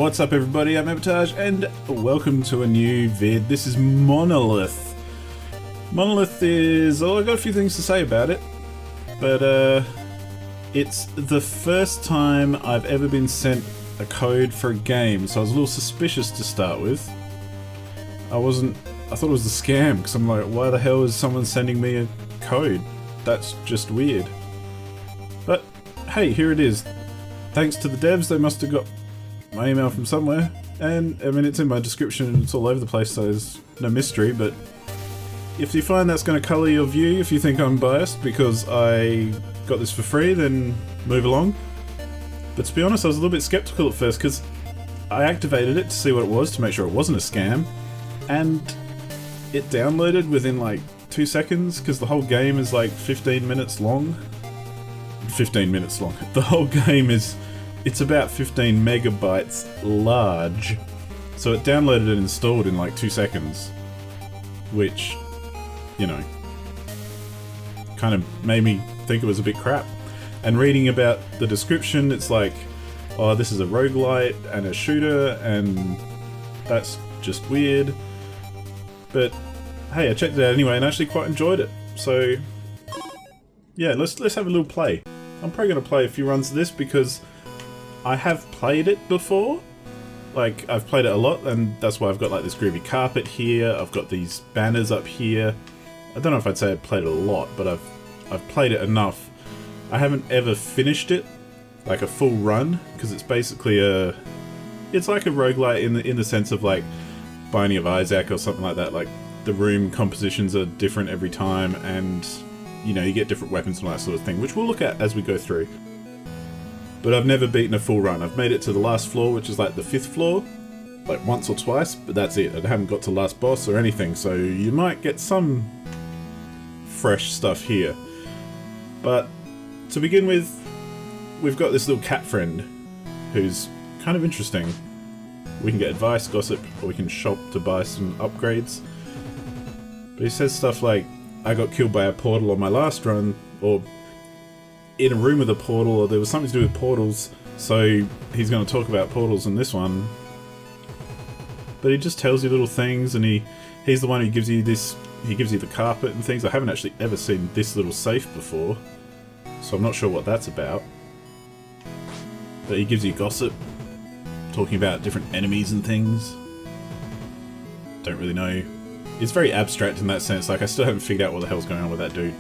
What's up everybody, I'm Abatage and welcome to a new vid. This is Monolith. Monolith is... oh, I've got a few things to say about it, but it's the first time I've ever been sent a code for a game, so I was a little suspicious to start with. I thought it was a scam, because I'm like, why the hell is someone sending me a code? That's just weird. But hey, here it is. Thanks to the devs, they must have got my email from somewhere, and I mean it's in my description and it's all over the place, so there's no mystery. But if you find that's going to colour your view, if you think I'm biased because I got this for free, then move along. But to be honest, I was a little bit skeptical at first because I activated it to see what it was, to make sure it wasn't a scam, and it downloaded within like 2 seconds because the whole game is like 15 minutes long. 15 minutes long. The whole game is... it's about 15 megabytes large. So it downloaded and installed in like 2 seconds. Which, you know, kind of made me think it was a bit crap. And reading about the description, it's like, oh, this is a rogue-lite and a shooter, and that's just weird. But hey, I checked it out anyway and actually quite enjoyed it. So yeah, let's have a little play. I'm probably going to play a few runs of this because I have played it before. Like, I've played it a lot, and that's why I've got like this groovy carpet here. I've got these banners up here. I don't know if I'd say I've played it a lot, but I've played it enough. I haven't ever finished it, like a full run, because it's basically it's like a roguelite in the sense of like Binding of Isaac or something like that. Like, the room compositions are different every time, and you know, you get different weapons and all that sort of thing, which we'll look at as we go through. But I've never beaten a full run. I've made it to the last floor, which is like the 5th floor, like once or twice, but that's it. I haven't got to last boss or anything, so you might get some fresh stuff here. But to begin with, we've got this little cat friend who's kind of interesting. We can get advice, gossip, or we can shop to buy some upgrades. But he says stuff like, I got killed by a portal on my last run, or in a room with a portal, or there was something to do with portals, so he's going to talk about portals in this one. But he just tells you little things, and he's the one who gives you this, he gives you the carpet and things. I haven't actually ever seen this little safe before, so I'm not sure what that's about. But he gives you gossip, talking about different enemies and things. Don't really know. It's very abstract in that sense, like I still haven't figured out what the hell's going on with that dude.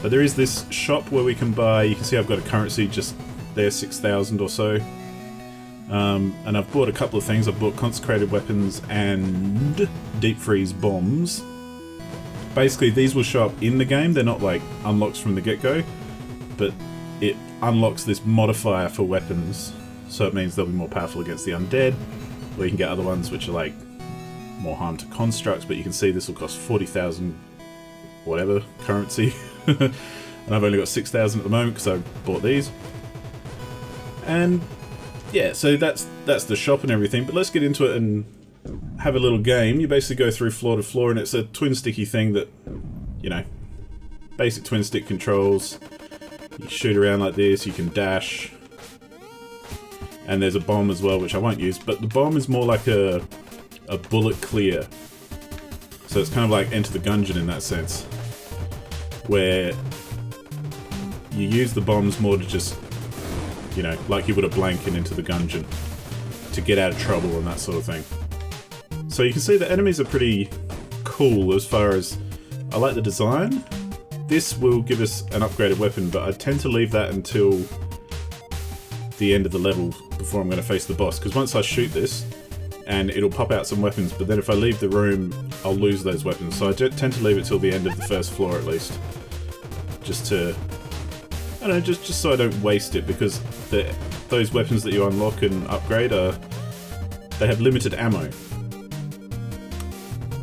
But there is this shop where we can buy, you can see I've got a currency just there, 6,000 or so. And I've bought a couple of things. I've bought consecrated weapons and deep freeze bombs. Basically these will show up in the game, they're not like unlocks from the get-go, but it unlocks this modifier for weapons. So it means they'll be more powerful against the undead, or you can get other ones which are like more harm to constructs, but you can see this will cost 40,000 whatever currency. And I've only got 6,000 at the moment because I bought these. And yeah, so that's the shop and everything, but let's get into it and have a little game. You basically go through floor to floor, and it's a twin sticky thing that, you know, basic twin stick controls. You shoot around like this, you can dash, and there's a bomb as well, which I won't use, but the bomb is more like a bullet clear. So it's kind of like Enter the Gungeon in that sense, where you use the bombs more to just, you know, like you would a blank in Into the Gungeon, to get out of trouble and that sort of thing. So you can see the enemies are pretty cool as far as, I like the design. This will give us an upgraded weapon, but I tend to leave that until the end of the level before I'm going to face the boss, because once I shoot this, and it'll pop out some weapons, but then if I leave the room, I'll lose those weapons. So I tend to leave it till the end of the first floor at least. Just to, I don't know, just so I don't waste it, because those weapons that you unlock and upgrade they have limited ammo.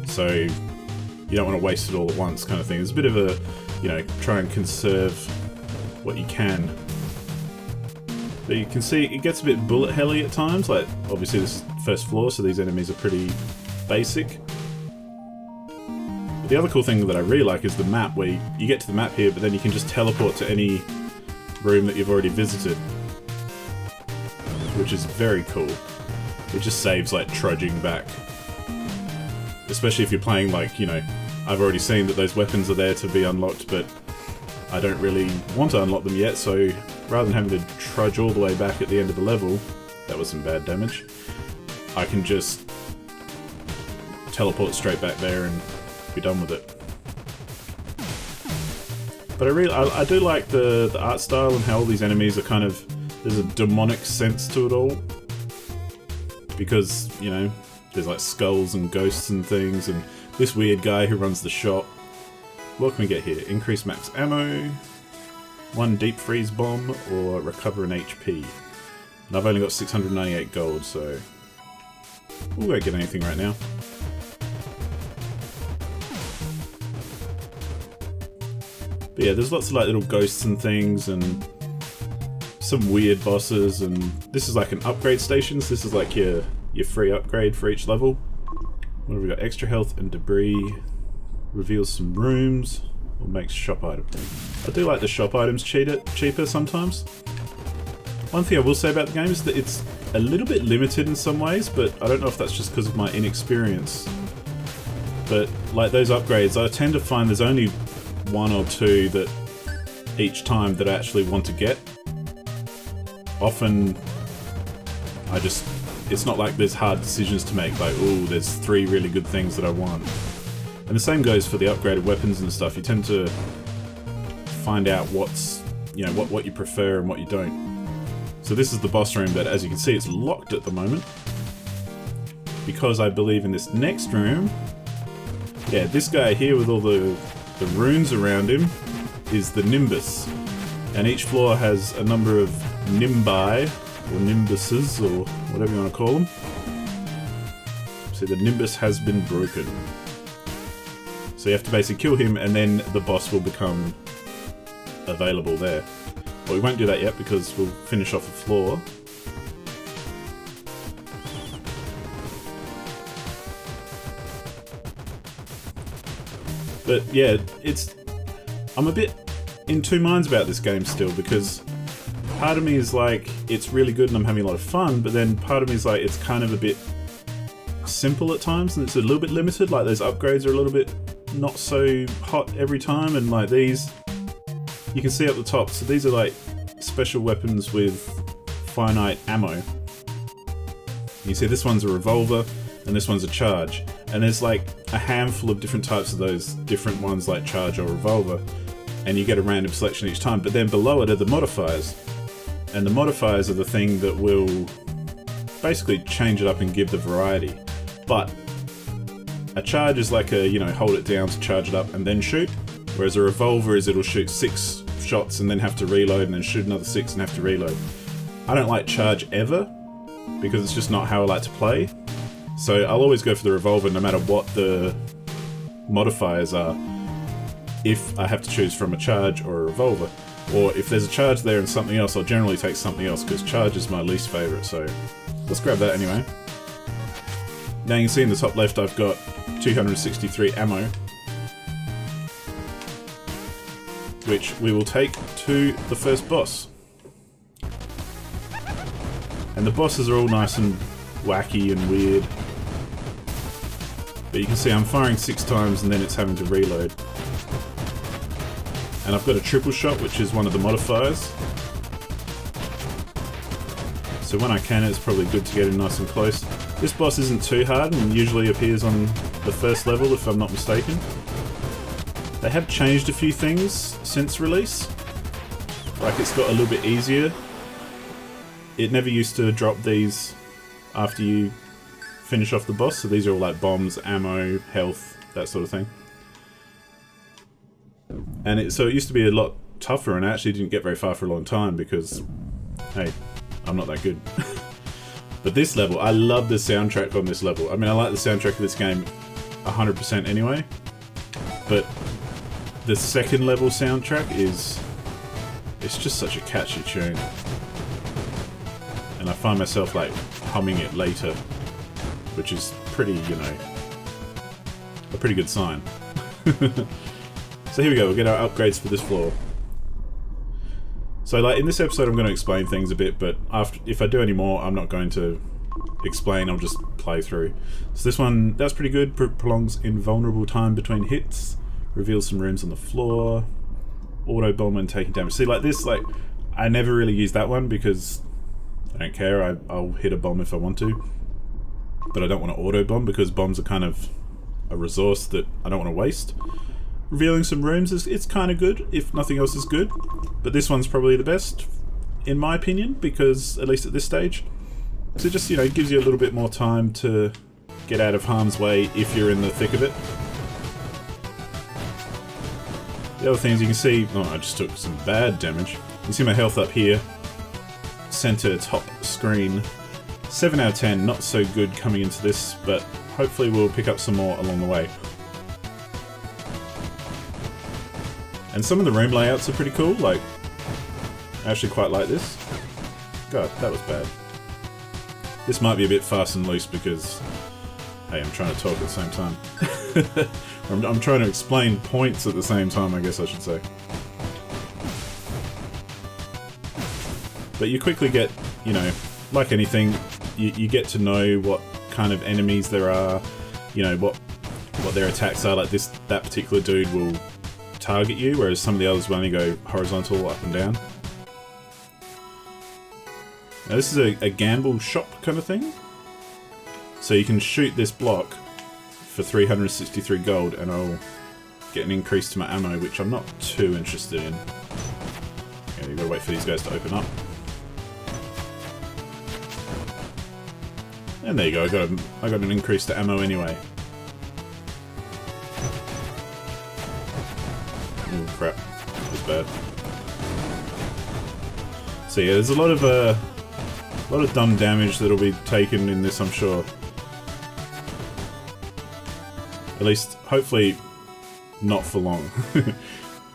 So you don't want to waste it all at once kind of thing. It's a bit of a, you know, try and conserve what you can. But you can see it gets a bit bullet helly at times, like obviously this is first floor, so these enemies are pretty basic. But the other cool thing that I really like is the map, where you get to the map here, but then you can just teleport to any room that you've already visited. which is very cool. It just saves like trudging back. Especially if you're playing like, you know, I've already seen that those weapons are there to be unlocked, but I don't really want to unlock them yet, so rather than having to trudge all the way back at the end of the level, that was some bad damage, I can just teleport straight back there and be done with it. But I do like the art style and how all these enemies are kind of, there's a demonic sense to it all. Because, you know, there's like skulls and ghosts and things, and this weird guy who runs the shop. What can we get here? Increase max ammo, 1 deep freeze bomb, or recover an HP. And I've only got 698 gold, so we won't get anything right now. But yeah, there's lots of like little ghosts and things, and some weird bosses, and this is like an upgrade station, so this is like your free upgrade for each level. What have we got? Extra health and debris, reveals some rooms, or makes shop item. I do like the shop items cheaper sometimes. One thing I will say about the game is that it's a little bit limited in some ways, but I don't know if that's just because of my inexperience. But like those upgrades, I tend to find there's only 1 or 2 that each time that I actually want to get. Often it's not like there's hard decisions to make, like, oh, there's 3 really good things that I want. And the same goes for the upgraded weapons and stuff. You tend to find out what's, you know, what you prefer and what you don't. So this is the boss room, but as you can see, it's locked at the moment. Because I believe in this next room, yeah, this guy here with all the runes around him is the Nimbus. And each floor has a number of Nimbi, or Nimbuses, or whatever you want to call them. So the Nimbus has been broken. So you have to basically kill him, and then the boss will become available there. But we won't do that yet, because we'll finish off a floor. But yeah, I'm a bit in two minds about this game still, because part of me is like, it's really good and I'm having a lot of fun, but then part of me is like, it's kind of a bit simple at times, and it's a little bit limited. Like those upgrades are a little bit not so hot every time, and like these, you can see up the top, so these are like special weapons with finite ammo. You see this one's a revolver, and this one's a charge. And there's like a handful of different types of those different ones, like charge or revolver, and you get a random selection each time. But then below it are the modifiers, and the modifiers are the thing that will basically change it up and give the variety. But a charge is like a, you know, hold it down to charge it up and then shoot, whereas a revolver is it'll shoot 6 shots and then have to reload, and then shoot another 6 and have to reload. I don't like charge ever, because it's just not how I like to play. So I'll always go for the revolver no matter what the modifiers are, if I have to choose from a charge or a revolver. Or if there's a charge there and something else, I'll generally take something else, because charge is my least favourite, so let's grab that anyway. Now you can see in the top left I've got 263 ammo, which we will take to the first boss. And the bosses are all nice and wacky and weird. But you can see I'm firing 6 times and then it's having to reload. And I've got a triple shot, which is one of the modifiers. So when I can, it's probably good to get in nice and close. This boss isn't too hard and usually appears on the first level, if I'm not mistaken. They have changed a few things since release. Like, it's got a little bit easier. It never used to drop these after you finish off the boss, so these are all like bombs, ammo, health, that sort of thing. And so it used to be a lot tougher, and I actually didn't get very far for a long time because, hey, I'm not that good. But this level, I love the soundtrack on this level. I mean, I like the soundtrack of this game 100% anyway, but the second level soundtrack it's just such a catchy tune. And I find myself like humming it later, which is pretty, you know, a pretty good sign. So here we go, we'll get our upgrades for this floor. So like in this episode I'm going to explain things a bit, but if I do any more I'm not going to explain, I'll just play through. So this one, that's pretty good. Prolongs invulnerable time between hits, reveals some rooms on the floor, auto bomb when taking damage. See, like this, like I never really use that one because I don't care. I'll hit a bomb if I want to, but I don't want to auto bomb because bombs are kind of a resource that I don't want to waste. Revealing some rooms it's kind of good if nothing else is good, but this one's probably the best in my opinion because at least at this stage. So just, you know, gives you a little bit more time to get out of harm's way if you're in the thick of it. The other things you can see, oh, I just took some bad damage. You can see my health up here. Center top screen. 7 out of 10, not so good coming into this, but hopefully we'll pick up some more along the way. And some of the room layouts are pretty cool, like, I actually quite like this. God, that was bad. This might be a bit fast and loose because, hey, I'm trying to talk at the same time. I'm trying to explain points at the same time, I guess I should say. But you quickly get, you know, like anything, you get to know what kind of enemies there are, you know, what their attacks are. Like that particular dude will target you, whereas some of the others will only go horizontal, up and down. Now this is a gamble shop kind of thing. So you can shoot this block for 363 gold and I'll get an increase to my ammo, which I'm not too interested in. Okay, you've got to wait for these guys to open up. And there you go, I got an increase to ammo anyway. Oh crap, that was bad. So yeah, there's a lot of dumb damage that'll be taken in this, I'm sure. At least, hopefully, not for long.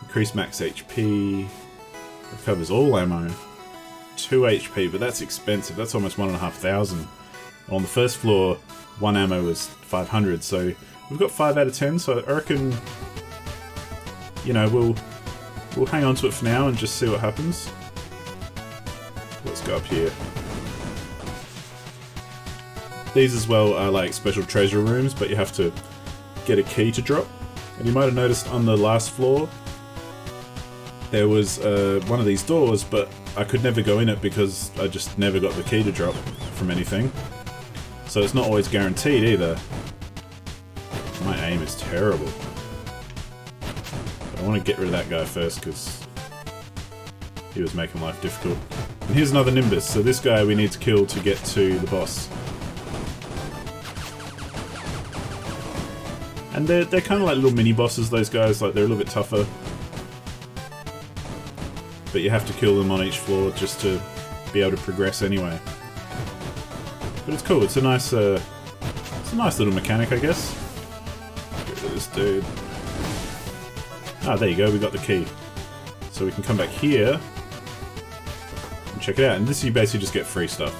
Increase max HP. Recovers all ammo. 2 HP, but that's expensive. That's almost 1,500. On the first floor, 1 ammo was 500, so we've got 5 out of 10, so I reckon, you know, we'll hang on to it for now and just see what happens. Let's go up here. These as well are like special treasure rooms, but you have to get a key to drop. And you might have noticed on the last floor there was one of these doors, but I could never go in it because I just never got the key to drop from anything. So it's not always guaranteed either. My aim is terrible. But I want to get rid of that guy first because he was making life difficult. And here's another Nimbus, so this guy we need to kill to get to the boss. And they're kind of like little mini bosses, those guys, like they're a little bit tougher. But you have to kill them on each floor just to be able to progress anyway. But it's cool, it's a nice little mechanic, I guess. Get rid of this dude. Ah, there you go, we got the key. So we can come back here and check it out. And this you basically just get free stuff.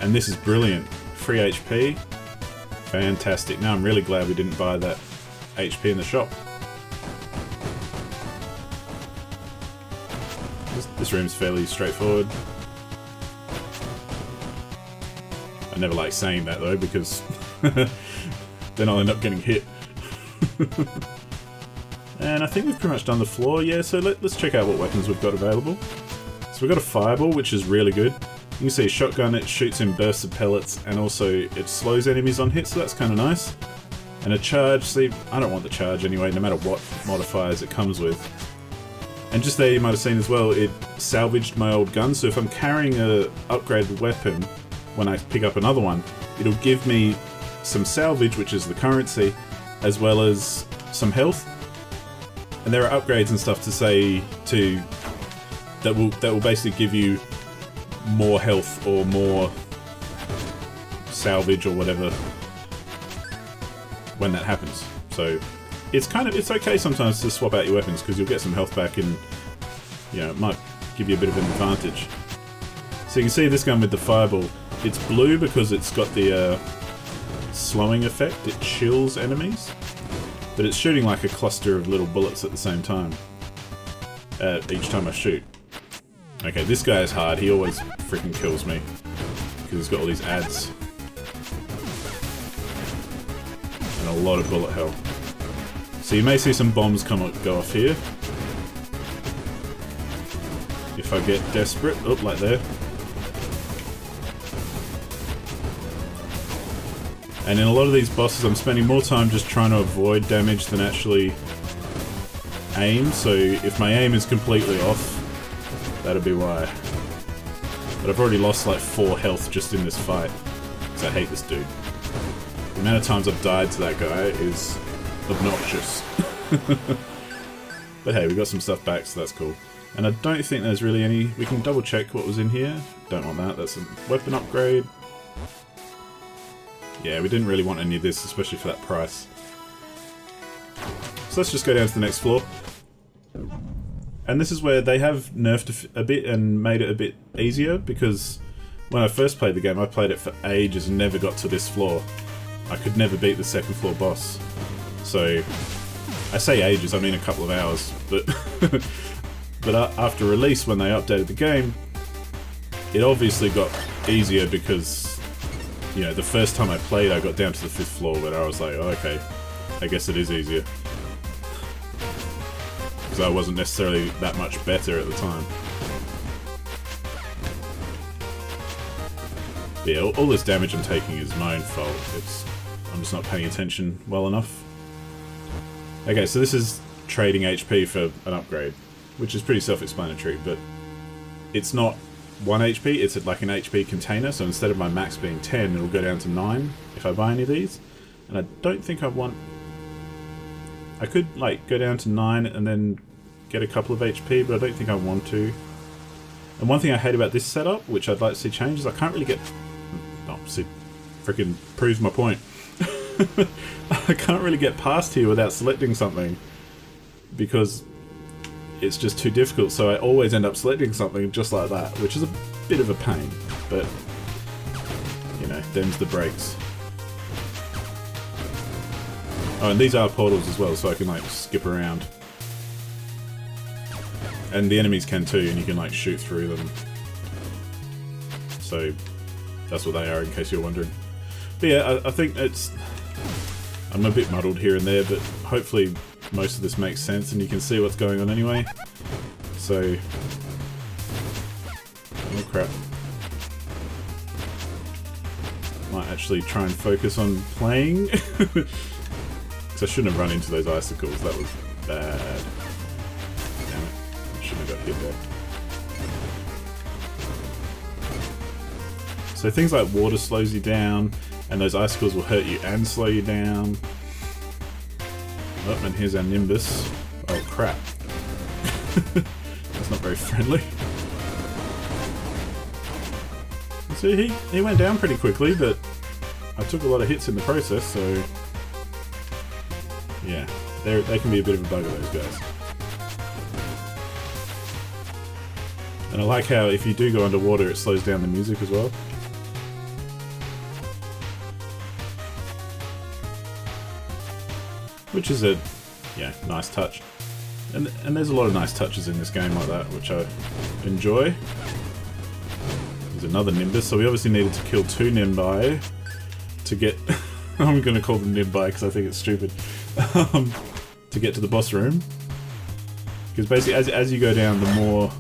And this is brilliant. Free HP. Fantastic. Now I'm really glad we didn't buy that HP in the shop. This room's fairly straightforward. I never like saying that though, because then I'll end up getting hit. And I think we've pretty much done the floor, yeah, so let's check out what weapons we've got available. So we've got a fireball, which is really good. You can see a shotgun, it shoots in bursts of pellets, and also it slows enemies on hit, so that's kind of nice. And a charge, see, I don't want the charge anyway, no matter what modifiers it comes with. And just there you might have seen as well, it salvaged my old gun, so if I'm carrying a upgraded weapon, when I pick up another one, it'll give me some salvage, which is the currency, as well as some health. And there are upgrades and stuff to say that will basically give you more health or more salvage or whatever when that happens. So it's okay sometimes to swap out your weapons because you'll get some health back and, you know, it might give you a bit of an advantage. So you can see this gun with the fireball, it's blue because it's got the slowing effect, it chills enemies, but it's shooting like a cluster of little bullets at the same time, each time I shoot. Okay, this guy is hard. He always freaking kills me. Because he's got all these ads. And a lot of bullet hell. So you may see some bombs go off here. If I get desperate. Oh, like there. And in a lot of these bosses, I'm spending more time just trying to avoid damage than actually aim. So if my aim is completely off, that'll be why. But I've already lost like 4 health just in this fight. Because I hate this dude. The amount of times I've died to that guy is obnoxious. But hey, we got some stuff back, so that's cool. And I don't think there's really any... We can double check what was in here. Don't want that. That's a weapon upgrade. Yeah, we didn't really want any of this, especially for that price. So let's just go down to the next floor. And this is where they have nerfed a bit and made it a bit easier, because when I first played the game, I played it for ages and never got to this floor. I could never beat the second floor boss. So, I say ages, I mean a couple of hours, but but after release, when they updated the game, it obviously got easier because, you know, the first time I played, I got down to the 5th floor, but I was like, oh, okay, I guess it is easier. Because I wasn't necessarily that much better at the time. But yeah, all this damage I'm taking is my own fault. I'm just not paying attention well enough. Okay, so this is trading HP for an upgrade, which is pretty self-explanatory, but it's not 1 HP, it's like an HP container, so instead of my max being 10, it'll go down to 9 if I buy any of these. And I don't think I want... I could, like, go down to 9 and then get a couple of HP, but I don't think I want to. And one thing I hate about this setup, which I'd like to see change, is I can't really get... Oh, see, freaking proves my point. I can't really get past here without selecting something, because it's just too difficult, so I always end up selecting something just like that, which is a bit of a pain, but, you know, them's the breaks. Oh, and these are portals as well, so I can, like, skip around. And the enemies can too, and you can, like, shoot through them. So, that's what they are, in case you're wondering. But yeah, I think it's... I'm a bit muddled here and there, but hopefully most of this makes sense and you can see what's going on anyway. So... Oh crap. Might actually try and focus on playing. Because I shouldn't have run into those icicles, that was bad. Damn it, I shouldn't have got hit there. So things like water slows you down, and those icicles will hurt you and slow you down. Oh, and here's our Nimbus. Oh crap. That's not very friendly. See, he went down pretty quickly, but I took a lot of hits in the process, so... Yeah, they can be a bit of a bugger, those guys. And I like how if you do go underwater, it slows down the music as well. Which is a, yeah, nice touch. And there's a lot of nice touches in this game like that, which I enjoy. There's another Nimbus, so we obviously needed to kill 2 Nimbi to get... I'm going to call them Nimbi because I think it's stupid. To get to the boss room. Because basically, as you go down, the more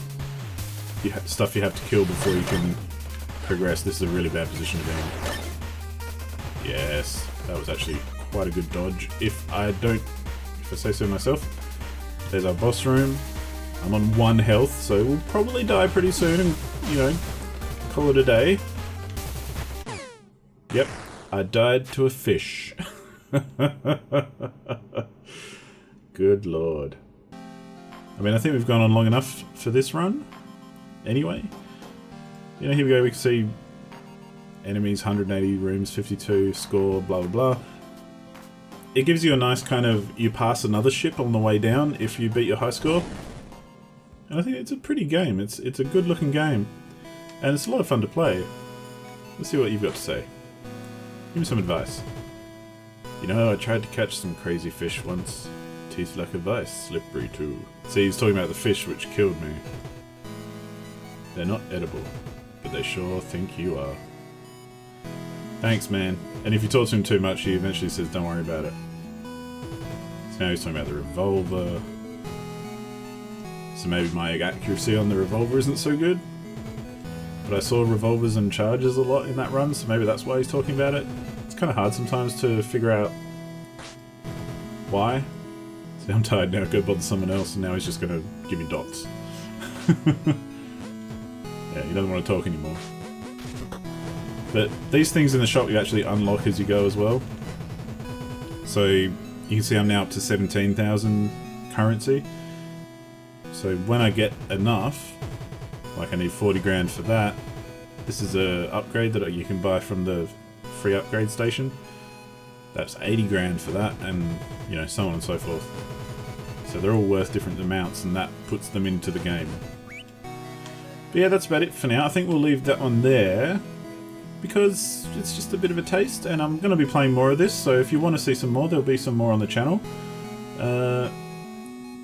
stuff you have to kill before you can progress. This is a really bad position to be in. Yes, that was actually quite a good dodge, if I say so myself. There's our boss room. I'm on 1 health, so we'll probably die pretty soon and, you know, call it a day. Yep, I died to a fish. Good lord. I mean, I think we've gone on long enough for this run, anyway. You know, here we go, we can see enemies, 180, rooms 52, score, blah blah blah. It gives you a nice kind of, you pass another ship on the way down if you beat your high score. And I think it's a pretty game. It's a good looking game. And it's a lot of fun to play. Let's see what you've got to say. Give me some advice. You know, I tried to catch some crazy fish once. Teeth like a vice, slippery too. See, he's talking about the fish which killed me. They're not edible, but they sure think you are. Thanks, man. And if you talk to him too much, he eventually says, don't worry about it. So now he's talking about the revolver. So maybe my accuracy on the revolver isn't so good. But I saw revolvers and charges a lot in that run, so maybe that's why he's talking about it. It's kind of hard sometimes to figure out why. See, I'm tired now, go bother someone else, and now he's just going to give me dots. Yeah, he doesn't want to talk anymore. But these things in the shop you actually unlock as you go as well. So you can see I'm now up to 17,000 currency. So when I get enough, like I need 40 grand for that, this is a upgrade that you can buy from the free upgrade station. That's 80 grand for that, and you know, so on and so forth. So they're all worth different amounts, and that puts them into the game. But yeah, that's about it for now. I think we'll leave that one there, because it's just a bit of a taste, and I'm going to be playing more of this, so if you want to see some more, there'll be some more on the channel.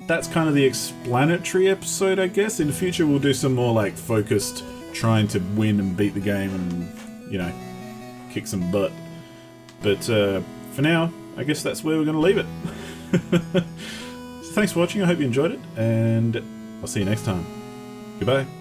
That's kind of the explanatory episode, I guess. In the future, we'll do some more, like, focused, trying to win and beat the game and, you know, kick some butt. But for now, I guess that's where we're going to leave it. So thanks for watching, I hope you enjoyed it, and I'll see you next time. Goodbye.